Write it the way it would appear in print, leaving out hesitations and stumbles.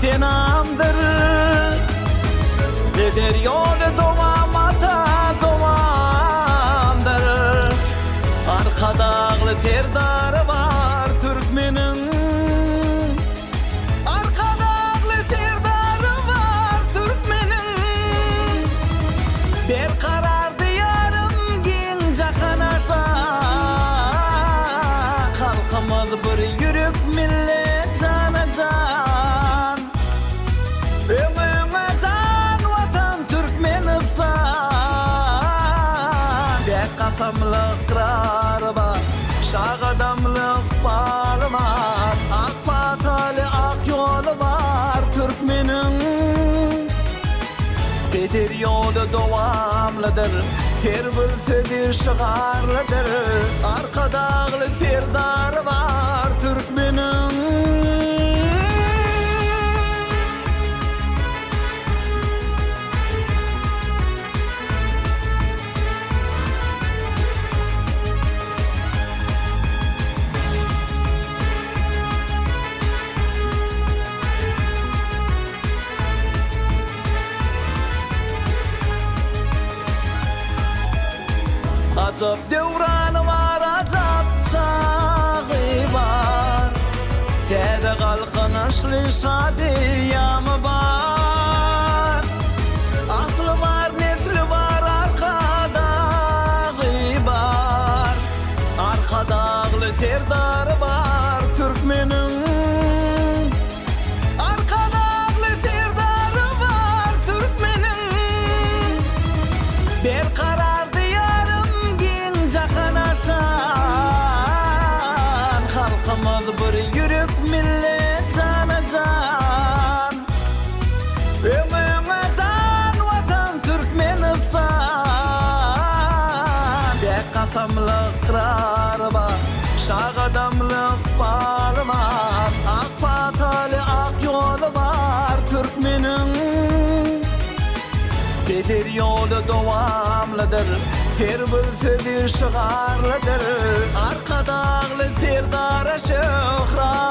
senamdır. Eder yolu dovam ata dovamdır. Arkadağlı serdarı var Türkmenin. Arkadağlı serdarı var Türkmenin. Bir karar diyarım gince kanaşa. Halkımız bir yürüp millet cana can. Ömüme can vatan Türkmenistan. Dek kasamlık kırarı var, şağ adamlık balı var. Ak batalı ak yolu var Türkmenin. Bedir yolu devamlıdır, her bir sözü şigarlıdır. Arkadağlı serdarı var Türkmenin. Acap devranı var, acap çağı var. Tede kalkınışlı şadiyamı var. Aslı var, nesli var, arkadağı var. Arkadağlı serdarı var Türkmenin. Arkadağlı serdarı var Türkmenin. Bir karar halkımız bir yürüp millet cana can. Ömüme can vatan Türkmenistan. Dek kasamlık kırarı var, şağ adamlık balı var. Ak batalı ak yolu var Türkmenin. Bedir yolu devamlıdır, her bir sözü şigarlıdır. Arkadağlı serdara şöhrat.